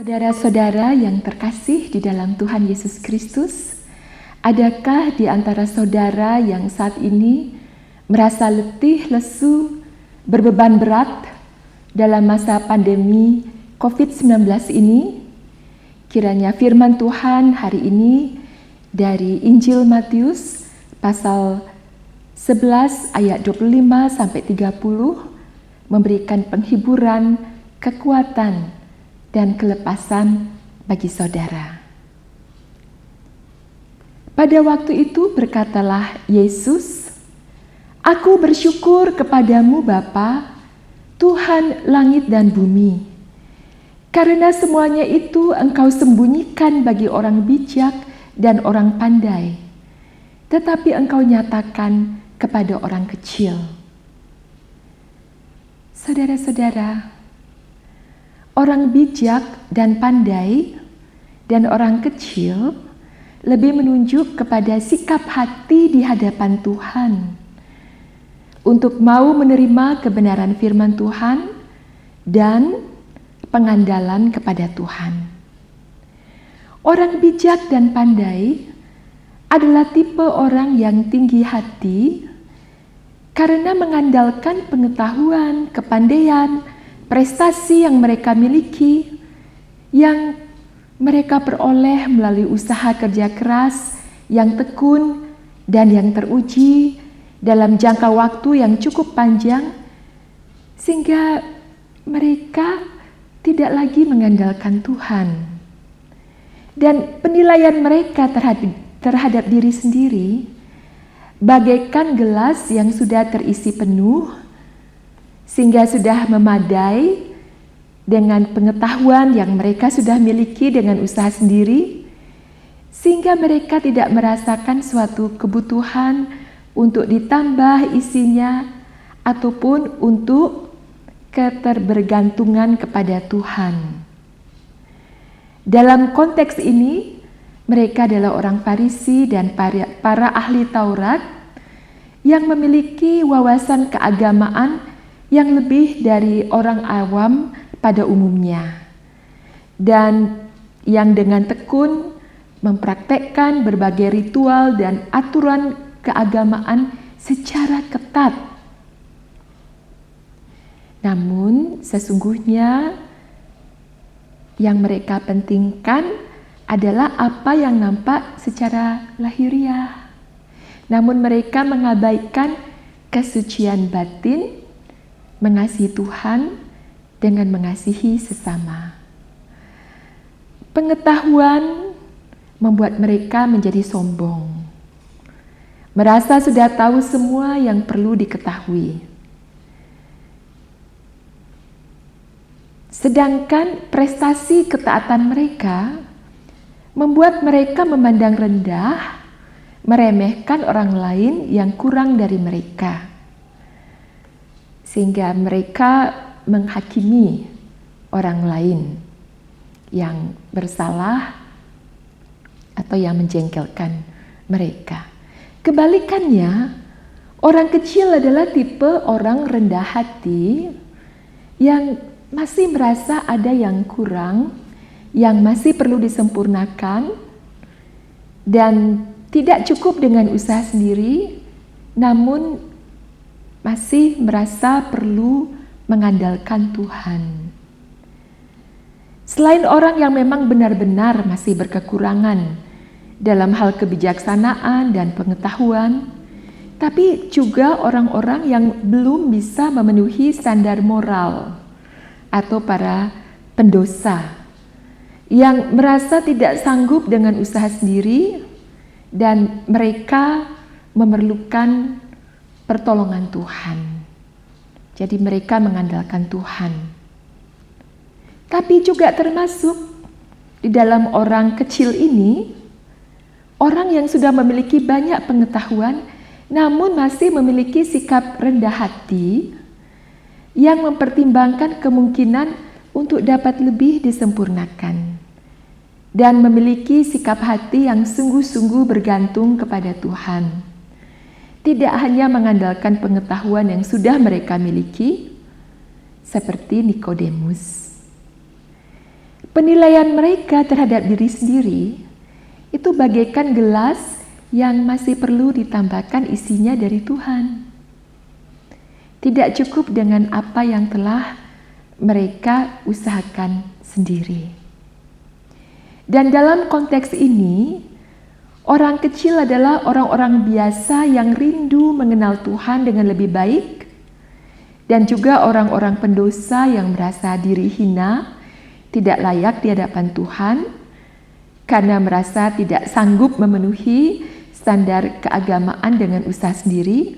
Saudara-saudara yang terkasih di dalam Tuhan Yesus Kristus, adakah di antara saudara yang saat ini merasa letih, lesu, berbeban berat dalam masa pandemi COVID-19 ini? Kiranya firman Tuhan hari ini dari Injil Matius pasal 11 ayat 25 sampai 30 memberikan penghiburan, kekuatan, dan kelepasan bagi saudara. Pada waktu itu berkatalah Yesus, "Aku bersyukur kepadamu Bapa, Tuhan langit dan bumi, karena semuanya itu Engkau sembunyikan bagi orang bijak dan orang pandai, tetapi Engkau nyatakan kepada orang kecil." Saudara-saudara, orang bijak dan pandai dan orang kecil lebih menunjuk kepada sikap hati di hadapan Tuhan untuk mau menerima kebenaran firman Tuhan dan pengandalan kepada Tuhan. Orang bijak dan pandai adalah tipe orang yang tinggi hati karena mengandalkan pengetahuan, kepandaian, prestasi yang mereka miliki, yang mereka peroleh melalui usaha kerja keras yang tekun dan yang teruji dalam jangka waktu yang cukup panjang, sehingga mereka tidak lagi mengandalkan Tuhan. Dan penilaian mereka terhadap diri sendiri bagaikan gelas yang sudah terisi penuh, sehingga sudah memadai dengan pengetahuan yang mereka sudah miliki dengan usaha sendiri, sehingga mereka tidak merasakan suatu kebutuhan untuk ditambah isinya ataupun untuk keterbergantungan kepada Tuhan. Dalam konteks ini, mereka adalah orang Farisi dan para ahli Taurat yang memiliki wawasan keagamaan yang lebih dari orang awam pada umumnya, dan yang dengan tekun mempraktekkan berbagai ritual dan aturan keagamaan secara ketat. Namun sesungguhnya yang mereka pentingkan adalah apa yang nampak secara lahiriah, namun mereka mengabaikan kesucian batin, mengasihi Tuhan dengan mengasihi sesama. Pengetahuan membuat mereka menjadi sombong, merasa sudah tahu semua yang perlu diketahui. Sedangkan prestasi ketaatan mereka membuat mereka memandang rendah, meremehkan orang lain yang kurang dari mereka, sehingga mereka menghakimi orang lain yang bersalah atau yang menjengkelkan mereka. Kebalikannya, orang kecil adalah tipe orang rendah hati yang masih merasa ada yang kurang, yang masih perlu disempurnakan, dan tidak cukup dengan usaha sendiri, namun masih merasa perlu mengandalkan Tuhan. Selain orang yang memang benar-benar masih berkekurangan dalam hal kebijaksanaan dan pengetahuan, tapi juga orang-orang yang belum bisa memenuhi standar moral atau para pendosa yang merasa tidak sanggup dengan usaha sendiri dan mereka memerlukan pertolongan Tuhan. Jadi mereka mengandalkan Tuhan. Tapi juga termasuk di dalam orang kecil ini, orang yang sudah memiliki banyak pengetahuan namun masih memiliki sikap rendah hati yang mempertimbangkan kemungkinan untuk dapat lebih disempurnakan dan memiliki sikap hati yang sungguh-sungguh bergantung kepada Tuhan. Tidak hanya mengandalkan pengetahuan yang sudah mereka miliki, seperti Nikodemus. Penilaian mereka terhadap diri sendiri itu bagaikan gelas yang masih perlu ditambahkan isinya dari Tuhan. Tidak cukup dengan apa yang telah mereka usahakan sendiri. Dan dalam konteks ini, orang kecil adalah orang-orang biasa yang rindu mengenal Tuhan dengan lebih baik, dan juga orang-orang pendosa yang merasa diri hina, tidak layak di hadapan Tuhan, karena merasa tidak sanggup memenuhi standar keagamaan dengan usaha sendiri.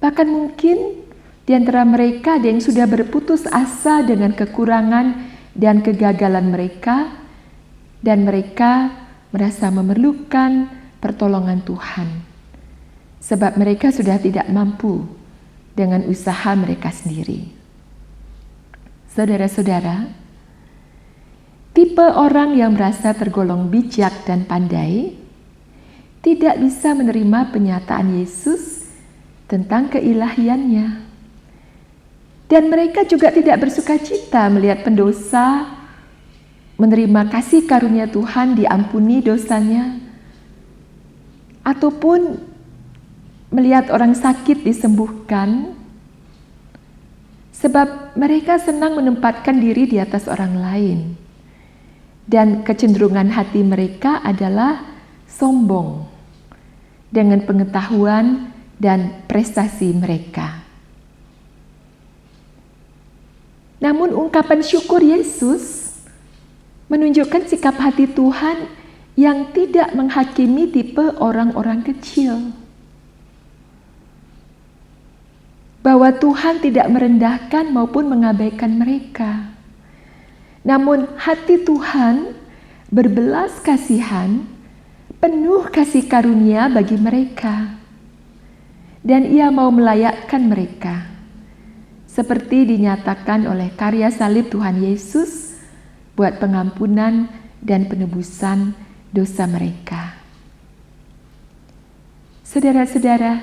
Bahkan mungkin di antara mereka ada yang sudah berputus asa dengan kekurangan dan kegagalan mereka, dan mereka merasa memerlukan pertolongan Tuhan, sebab mereka sudah tidak mampu dengan usaha mereka sendiri. Saudara-saudara, tipe orang yang merasa tergolong bijak dan pandai tidak bisa menerima penyataan Yesus tentang keilahiannya. Dan mereka juga tidak bersukacita melihat pendosa menerima kasih karunia Tuhan, diampuni dosanya, ataupun melihat orang sakit disembuhkan, sebab mereka senang menempatkan diri di atas orang lain. Dan kecenderungan hati mereka adalah sombong dengan pengetahuan dan prestasi mereka. Namun ungkapan syukur Yesus menunjukkan sikap hati Tuhan yang tidak menghakimi tipe orang-orang kecil. Bahwa Tuhan tidak merendahkan maupun mengabaikan mereka. Namun hati Tuhan berbelas kasihan, penuh kasih karunia bagi mereka. Dan Ia mau melayakkan mereka. Seperti dinyatakan oleh karya salib Tuhan Yesus buat pengampunan dan penebusan dosa mereka. Saudara-saudara,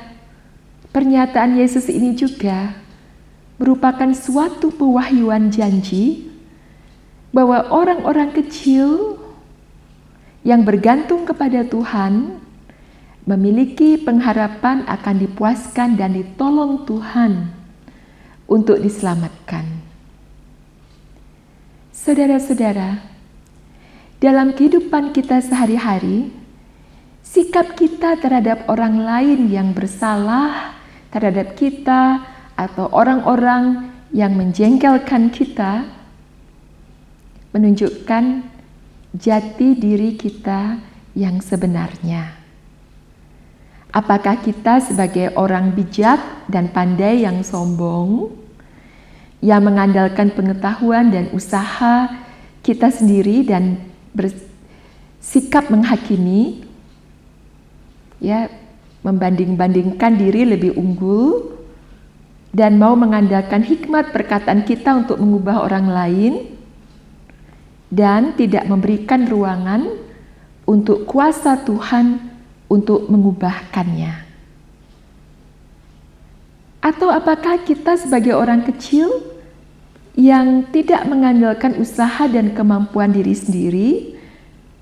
pernyataan Yesus ini juga merupakan suatu pewahyuan janji bahwa orang-orang kecil yang bergantung kepada Tuhan memiliki pengharapan akan dipuaskan dan ditolong Tuhan untuk diselamatkan. Saudara-saudara, dalam kehidupan kita sehari-hari, sikap kita terhadap orang lain yang bersalah terhadap kita atau orang-orang yang menjengkelkan kita menunjukkan jati diri kita yang sebenarnya. Apakah kita sebagai orang bijak dan pandai yang sombong, yang mengandalkan pengetahuan dan usaha kita sendiri dan bersikap menghakimi, ya, membanding-bandingkan diri lebih unggul, dan mau mengandalkan hikmat perkataan kita untuk mengubah orang lain, dan tidak memberikan ruangan untuk kuasa Tuhan untuk mengubahkannya? Atau apakah kita sebagai orang kecil yang tidak mengandalkan usaha dan kemampuan diri sendiri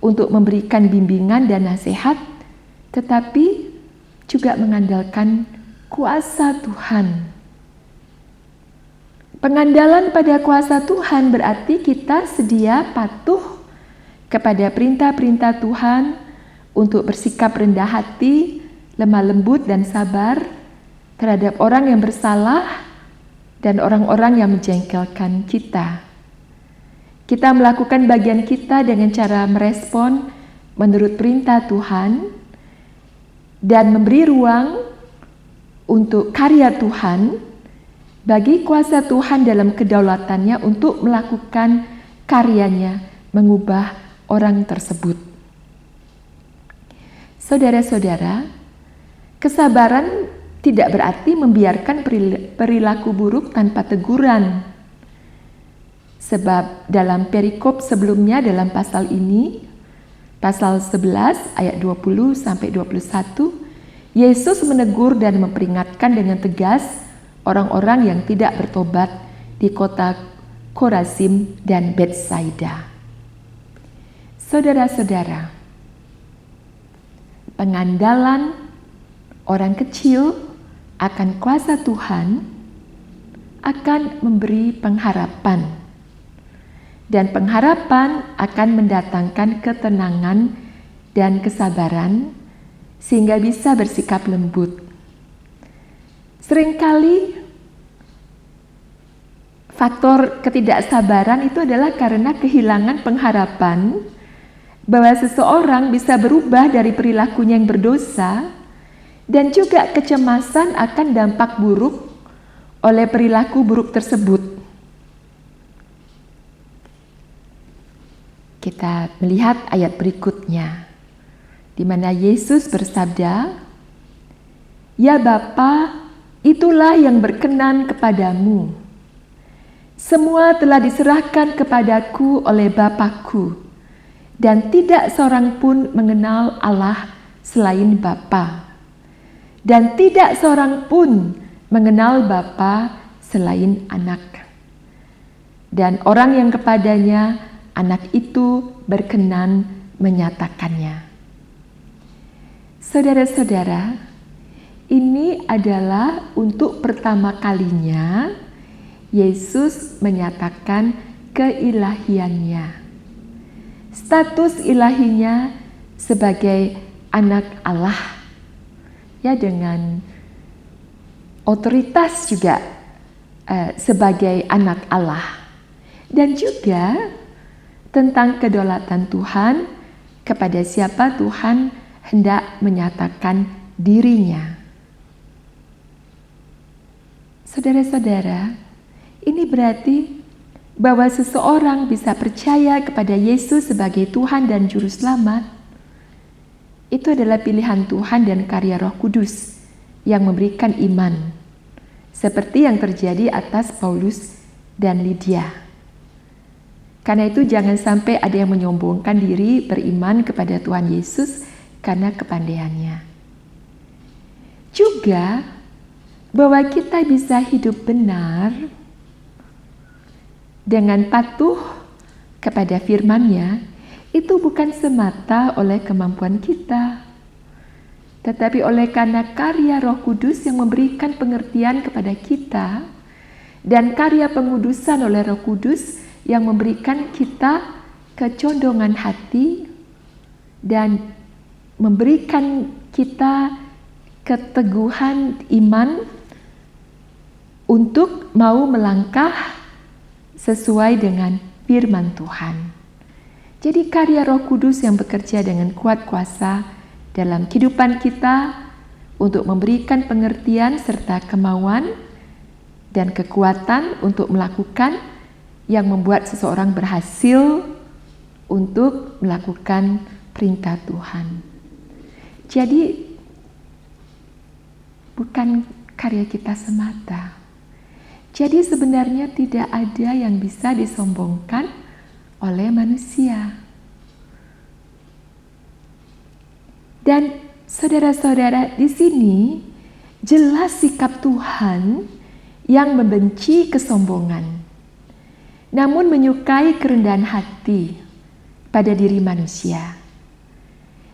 untuk memberikan bimbingan dan nasihat, tetapi juga mengandalkan kuasa Tuhan? Pengandalan pada kuasa Tuhan berarti kita sedia patuh kepada perintah-perintah Tuhan untuk bersikap rendah hati, lemah lembut dan sabar terhadap orang yang bersalah dan orang-orang yang menjengkelkan kita. Kita melakukan bagian kita dengan cara merespon menurut perintah Tuhan dan memberi ruang untuk karya Tuhan bagi kuasa Tuhan dalam kedaulatannya untuk melakukan karyanya, mengubah orang tersebut. Saudara-saudara, kesabaran tidak berarti membiarkan perilaku buruk tanpa teguran. Sebab dalam perikop sebelumnya dalam pasal ini, pasal 11 ayat 20 sampai 21, Yesus menegur dan memperingatkan dengan tegas orang-orang yang tidak bertobat di kota Korazim dan Betsaida. Saudara-saudara, pengandalan orang kecil akan kuasa Tuhan akan memberi pengharapan, dan pengharapan akan mendatangkan ketenangan dan kesabaran sehingga bisa bersikap lembut. Seringkali faktor ketidaksabaran itu adalah karena kehilangan pengharapan bahwa seseorang bisa berubah dari perilakunya yang berdosa, dan juga kecemasan akan dampak buruk oleh perilaku buruk tersebut. Kita melihat ayat berikutnya, di mana Yesus bersabda, "Ya Bapa, itulah yang berkenan kepadamu. Semua telah diserahkan kepadaku oleh Bapa-Ku, dan tidak seorang pun mengenal Allah selain Bapa, dan tidak seorang pun mengenal Bapa selain Anak. Dan orang yang kepadanya Anak itu berkenan menyatakannya." Saudara-saudara, ini adalah untuk pertama kalinya Yesus menyatakan keilahiannya. Status ilahinya sebagai anak Allah, ya, dengan otoritas juga sebagai anak Allah, dan juga tentang kedaulatan Tuhan kepada siapa Tuhan hendak menyatakan dirinya. Saudara-saudara, ini berarti bahwa seseorang bisa percaya kepada Yesus sebagai Tuhan dan Juru Selamat. Itu adalah pilihan Tuhan dan karya Roh Kudus yang memberikan iman, seperti yang terjadi atas Paulus dan Lydia. Karena itu jangan sampai ada yang menyombongkan diri beriman kepada Tuhan Yesus karena kepandaiannya. Juga bahwa kita bisa hidup benar dengan patuh kepada firman-Nya, itu bukan semata oleh kemampuan kita, tetapi oleh karena karya Roh Kudus yang memberikan pengertian kepada kita, dan karya pengudusan oleh Roh Kudus yang memberikan kita kecondongan hati dan memberikan kita keteguhan iman untuk mau melangkah sesuai dengan firman Tuhan. Jadi karya Roh Kudus yang bekerja dengan kuat kuasa dalam kehidupan kita untuk memberikan pengertian serta kemauan dan kekuatan untuk melakukan yang membuat seseorang berhasil untuk melakukan perintah Tuhan. Jadi bukan karya kita semata. Jadi sebenarnya tidak ada yang bisa disombongkan oleh manusia. Dan saudara-saudara, di sini jelas sikap Tuhan yang membenci kesombongan, namun menyukai kerendahan hati pada diri manusia.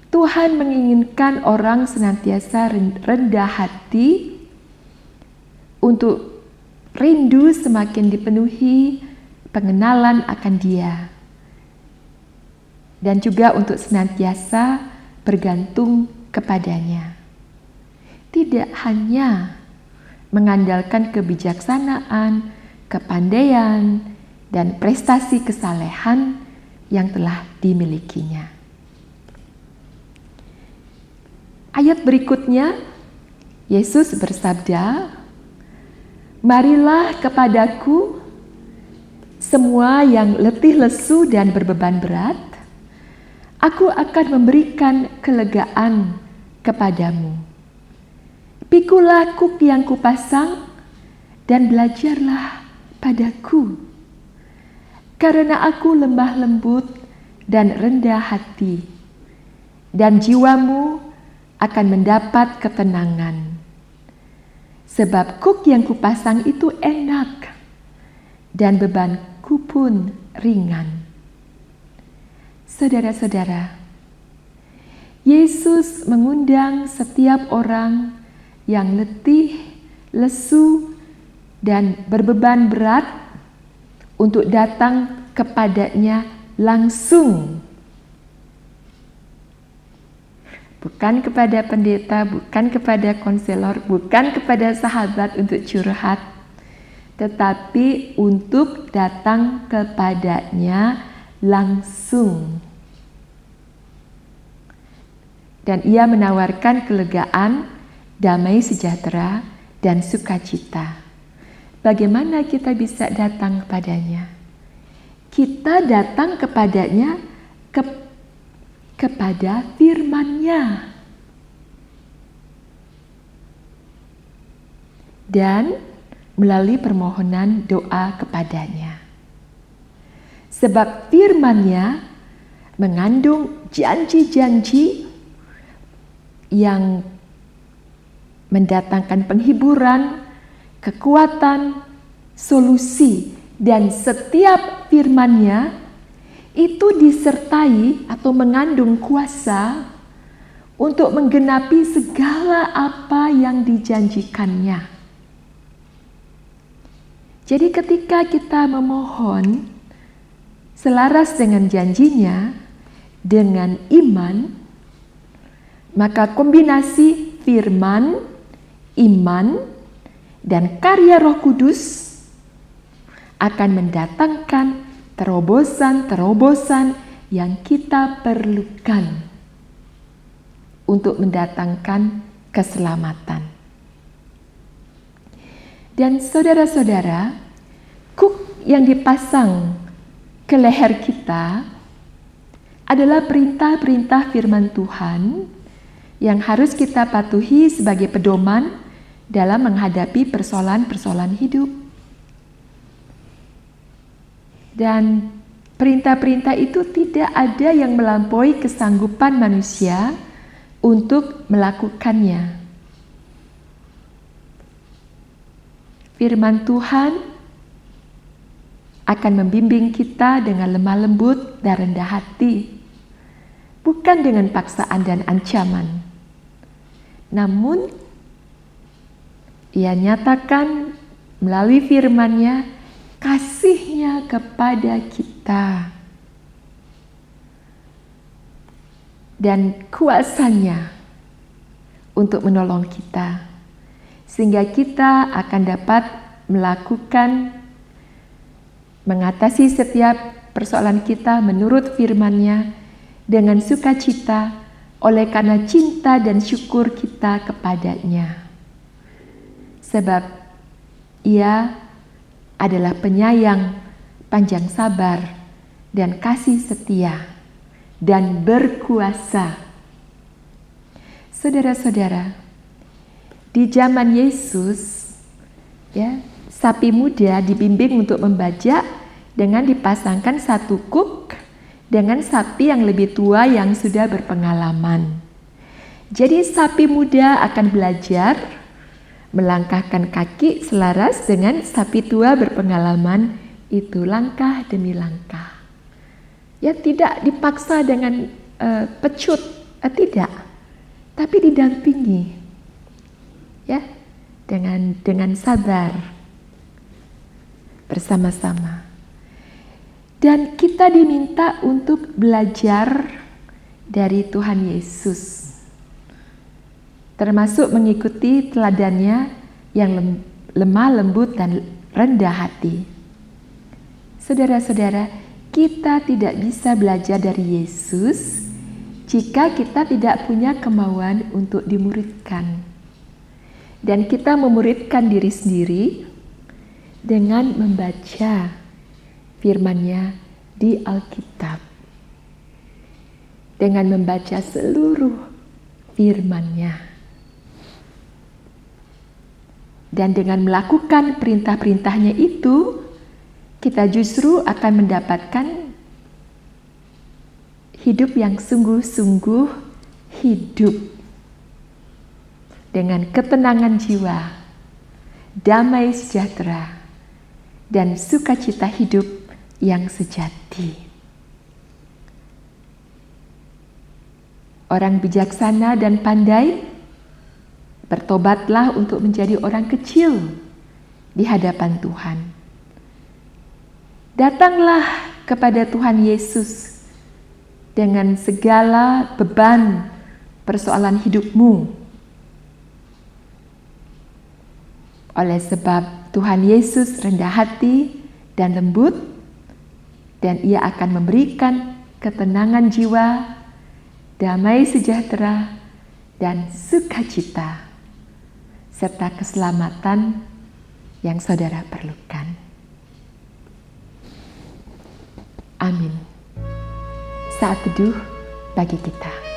Tuhan menginginkan orang senantiasa rendah hati untuk rindu semakin dipenuhi pengenalan akan Dia, dan juga untuk senantiasa bergantung kepadanya. Tidak hanya mengandalkan kebijaksanaan, kepandaian, dan prestasi kesalehan yang telah dimilikinya. Ayat berikutnya, Yesus bersabda, "Marilah kepadaku semua yang letih lesu dan berbeban berat, aku akan memberikan kelegaan kepadamu. Pikulah kuk yang kupasang dan belajarlah padaku, karena aku lemah lembut dan rendah hati, dan jiwamu akan mendapat ketenangan. Sebab kuk yang kupasang itu enak, dan bebanku pun ringan." Saudara-saudara, Yesus mengundang setiap orang yang letih, lesu, dan berbeban berat untuk datang kepadanya langsung. Bukan kepada pendeta, bukan kepada konselor, bukan kepada sahabat untuk curhat, tetapi untuk datang kepadanya langsung. Dan ia menawarkan kelegaan, damai sejahtera, dan sukacita. Bagaimana kita bisa datang kepadanya? Kita datang kepadanya kepada firman-Nya. Dan melalui permohonan doa kepadanya. Sebab firman-Nya mengandung janji-janji yang mendatangkan penghiburan, kekuatan, solusi, dan setiap firman-Nya itu disertai atau mengandung kuasa untuk menggenapi segala apa yang dijanjikannya. Jadi ketika kita memohon selaras dengan janjinya, dengan iman, maka kombinasi firman, iman, dan karya Roh Kudus akan mendatangkan terobosan-terobosan yang kita perlukan untuk mendatangkan keselamatan. Dan saudara-saudara, kuk yang dipasang ke leher kita adalah perintah-perintah firman Tuhan yang harus kita patuhi sebagai pedoman dalam menghadapi persoalan-persoalan hidup. Dan perintah-perintah itu tidak ada yang melampaui kesanggupan manusia untuk melakukannya. Firman Tuhan akan membimbing kita dengan lemah lembut dan rendah hati, bukan dengan paksaan dan ancaman. Namun, ia nyatakan melalui firman-Nya kasih-Nya kepada kita dan kuasa-Nya untuk menolong kita, sehingga kita akan dapat mengatasi setiap persoalan kita menurut firman-Nya dengan sukacita oleh karena cinta dan syukur kita kepadanya. Sebab Ia adalah penyayang, panjang sabar, dan kasih setia, dan berkuasa. Saudara-saudara, di zaman Yesus, sapi muda dibimbing untuk membajak dengan dipasangkan satu kuk dengan sapi yang lebih tua yang sudah berpengalaman. Jadi sapi muda akan belajar melangkahkan kaki selaras dengan sapi tua berpengalaman itu langkah demi langkah. Ya, tidak dipaksa dengan pecut, tidak, tapi didampingi. Ya, dengan sabar bersama-sama. Dan kita diminta untuk belajar dari Tuhan Yesus, termasuk mengikuti teladannya yang lemah lembut dan rendah hati. Saudara-saudara, kita tidak bisa belajar dari Yesus jika kita tidak punya kemauan untuk dimuridkan. Dan kita memuridkan diri sendiri dengan membaca firman-Nya di Alkitab. Dengan membaca seluruh firman-Nya. Dan dengan melakukan perintah-perintahnya itu, kita justru akan mendapatkan hidup yang sungguh-sungguh hidup. Dengan ketenangan jiwa, damai sejahtera, dan sukacita hidup yang sejati. orang bijaksana dan pandai, bertobatlah untuk menjadi orang kecil di hadapan Tuhan. Datanglah kepada Tuhan Yesus dengan segala beban persoalan hidupmu. Oleh sebab Tuhan Yesus rendah hati dan lembut, dan Ia akan memberikan ketenangan jiwa, damai sejahtera, dan sukacita, serta keselamatan yang saudara perlukan. Amin. Saat teduh bagi kita.